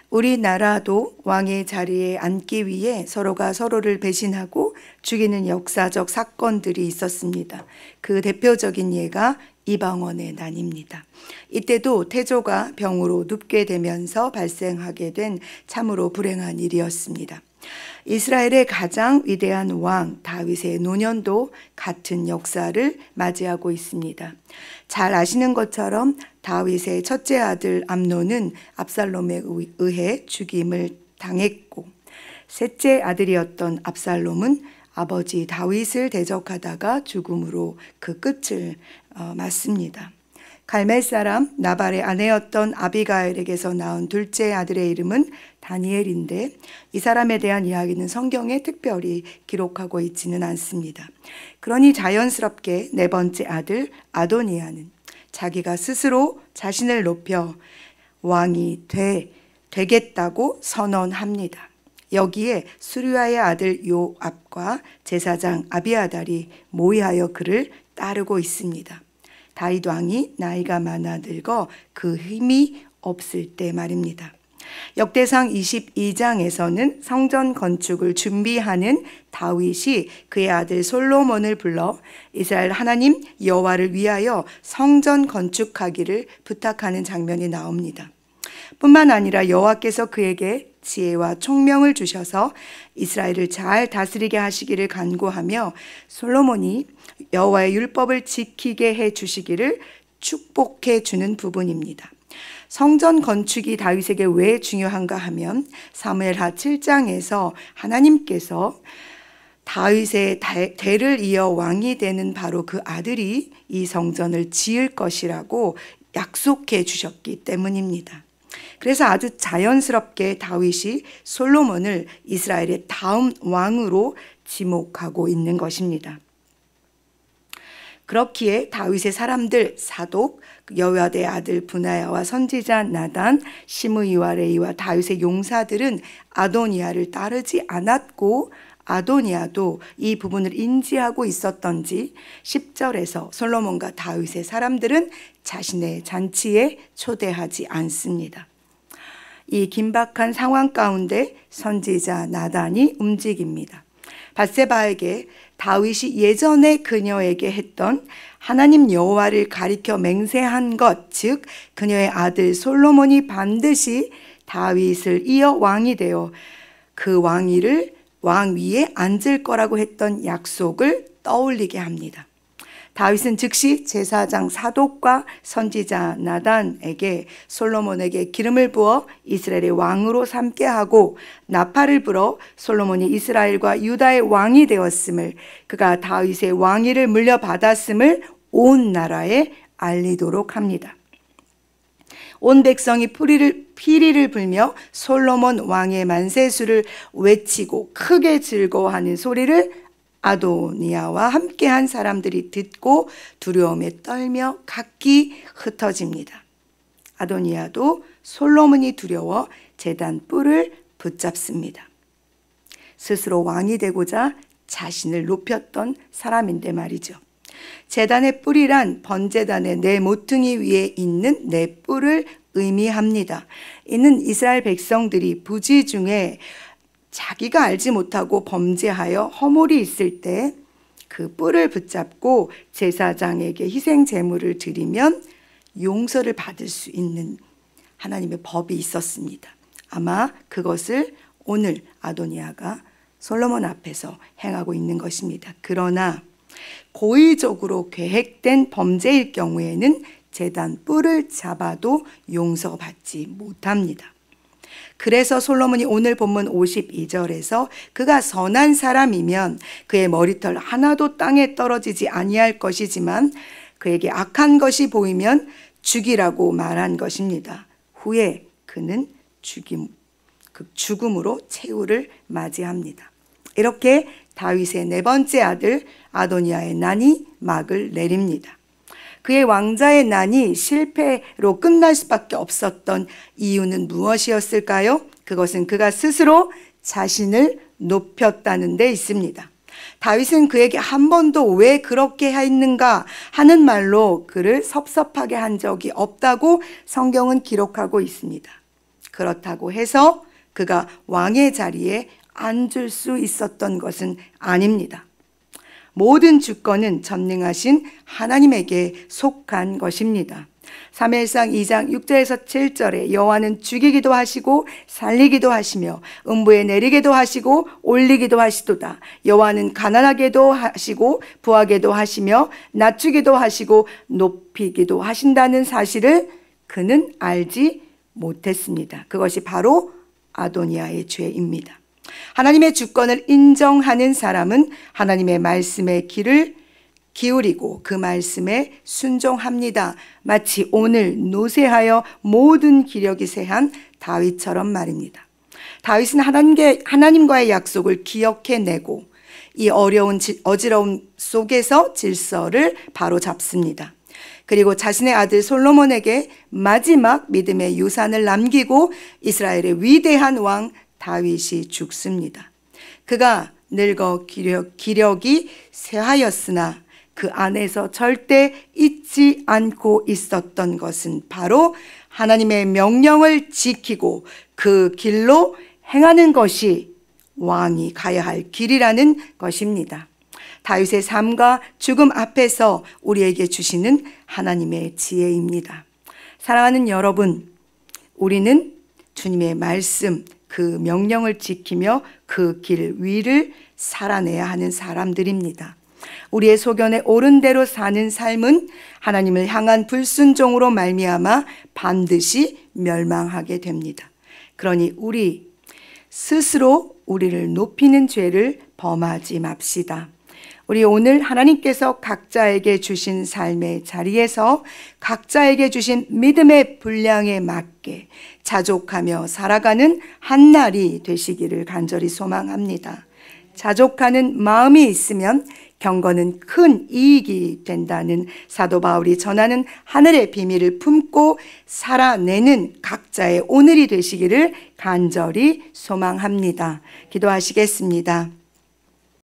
우리나라도 왕의 자리에 앉기 위해 서로가 서로를 배신하고 죽이는 역사적 사건들이 있었습니다. 그 대표적인 예가 이방원의 난입니다. 이때도 태조가 병으로 눕게 되면서 발생하게 된 참으로 불행한 일이었습니다. 이스라엘의 가장 위대한 왕 다윗의 노년도 같은 역사를 맞이하고 있습니다. 잘 아시는 것처럼 다윗의 첫째 아들 암논은 압살롬에 의해 죽임을 당했고, 셋째 아들이었던 압살롬은 아버지 다윗을 대적하다가 죽음으로 그 끝을 맞습니다. 갈멜 사람 나발의 아내였던 아비가일에게서 낳은 둘째 아들의 이름은 다니엘인데, 이 사람에 대한 이야기는 성경에 특별히 기록하고 있지는 않습니다. 그러니 자연스럽게 네 번째 아들 아도니아는 자기가 스스로 자신을 높여 왕이 되겠다고 선언합니다. 여기에 수르야의 아들 요압과 제사장 아비아달이 모의하여 그를 따르고 있습니다. 다윗 왕이 나이가 많아 늙어 그 힘이 없을 때 말입니다. 역대상 22장에서는 성전 건축을 준비하는 다윗이 그의 아들 솔로몬을 불러 이스라엘 하나님 여호와를 위하여 성전 건축하기를 부탁하는 장면이 나옵니다. 뿐만 아니라 여호와께서 그에게 지혜와 총명을 주셔서 이스라엘을 잘 다스리게 하시기를 간구하며 솔로몬이 여호와의 율법을 지키게 해 주시기를 축복해 주는 부분입니다. 성전 건축이 다윗에게 왜 중요한가 하면 사무엘하 7장에서 하나님께서 다윗의 대를 이어 왕이 되는 바로 그 아들이 이 성전을 지을 것이라고 약속해 주셨기 때문입니다. 그래서 아주 자연스럽게 다윗이 솔로몬을 이스라엘의 다음 왕으로 지목하고 있는 것입니다. 그렇기에 다윗의 사람들 사독 여호야다의 아들 브나야와 선지자 나단, 시므이와 레이와 다윗의 용사들은 아도니아를 따르지 않았고, 아도니아도 이 부분을 인지하고 있었던지 10절에서 솔로몬과 다윗의 사람들은 자신의 잔치에 초대하지 않습니다. 이 긴박한 상황 가운데 선지자 나단이 움직입니다. 밧세바에게 다윗이 예전에 그녀에게 했던 하나님 여호와를 가리켜 맹세한 것, 즉 그녀의 아들 솔로몬이 반드시 다윗을 이어 왕이 되어 그 왕 위에 앉을 거라고 했던 약속을 떠올리게 합니다. 다윗은 즉시 제사장 사독과 선지자 나단에게 솔로몬에게 기름을 부어 이스라엘의 왕으로 삼게 하고, 나팔을 불어 솔로몬이 이스라엘과 유다의 왕이 되었음을, 그가 다윗의 왕위를 물려받았음을 온 나라에 알리도록 합니다. 온 백성이 피리를 불며 솔로몬 왕의 만세수를 외치고 크게 즐거워하는 소리를 아도니아와 함께한 사람들이 듣고 두려움에 떨며 각기 흩어집니다. 아도니아도 솔로몬이 두려워 제단 뿔을 붙잡습니다. 스스로 왕이 되고자 자신을 높였던 사람인데 말이죠. 제단의 뿔이란 번제단의 네 모퉁이 위에 있는 네 뿔을 의미합니다. 이는 이스라엘 백성들이 부지 중에 자기가 알지 못하고 범죄하여 허물이 있을 때 그 뿔을 붙잡고 제사장에게 희생 제물을 드리면 용서를 받을 수 있는 하나님의 법이 있었습니다. 아마 그것을 오늘 아도니아가 솔로몬 앞에서 행하고 있는 것입니다. 그러나 고의적으로 계획된 범죄일 경우에는 제단 뿔을 잡아도 용서받지 못합니다. 그래서 솔로몬이 오늘 본문 52절에서 그가 선한 사람이면 그의 머리털 하나도 땅에 떨어지지 아니할 것이지만 그에게 악한 것이 보이면 죽이라고 말한 것입니다. 후에 그는 죽음으로 최후를 맞이합니다. 이렇게 다윗의 네 번째 아들 아도니아의 난이 막을 내립니다. 그의 왕자의 난이 실패로 끝날 수밖에 없었던 이유는 무엇이었을까요? 그것은 그가 스스로 자신을 높였다는 데 있습니다. 다윗은 그에게 한 번도 왜 그렇게 했는가 하는 말로 그를 섭섭하게 한 적이 없다고 성경은 기록하고 있습니다. 그렇다고 해서 그가 왕의 자리에 앉을 수 있었던 것은 아닙니다. 모든 주권은 전능하신 하나님에게 속한 것입니다. 사무엘상 2장 6절에서 7절에 여호와는 죽이기도 하시고 살리기도 하시며 음부에 내리기도 하시고 올리기도 하시도다. 여호와는 가난하게도 하시고 부하게도 하시며 낮추기도 하시고 높이기도 하신다는 사실을 그는 알지 못했습니다. 그것이 바로 아도니아의 죄입니다. 하나님의 주권을 인정하는 사람은 하나님의 말씀에 귀를 기울이고 그 말씀에 순종합니다. 마치 오늘 노새하여 모든 기력이 새한 다윗처럼 말입니다. 다윗은 하나님과의 약속을 기억해내고 이 어지러움 속에서 질서를 바로잡습니다. 그리고 자신의 아들 솔로몬에게 마지막 믿음의 유산을 남기고 이스라엘의 위대한 왕 다윗이 죽습니다. 그가 늙어 기력이 쇠하였으나 그 안에서 절대 잊지 않고 있었던 것은 바로 하나님의 명령을 지키고 그 길로 행하는 것이 왕이 가야 할 길이라는 것입니다. 다윗의 삶과 죽음 앞에서 우리에게 주시는 하나님의 지혜입니다. 사랑하는 여러분, 우리는 주님의 말씀, 그 명령을 지키며 그 길 위를 살아내야 하는 사람들입니다. 우리의 소견에 옳은 대로 사는 삶은 하나님을 향한 불순종으로 말미암아 반드시 멸망하게 됩니다. 그러니 우리 스스로 우리를 높이는 죄를 범하지 맙시다. 우리 오늘 하나님께서 각자에게 주신 삶의 자리에서 각자에게 주신 믿음의 분량에 맞게 자족하며 살아가는 한 날이 되시기를 간절히 소망합니다. 자족하는 마음이 있으면 경건은 큰 이익이 된다는 사도 바울이 전하는 하늘의 비밀을 품고 살아내는 각자의 오늘이 되시기를 간절히 소망합니다. 기도하시겠습니다.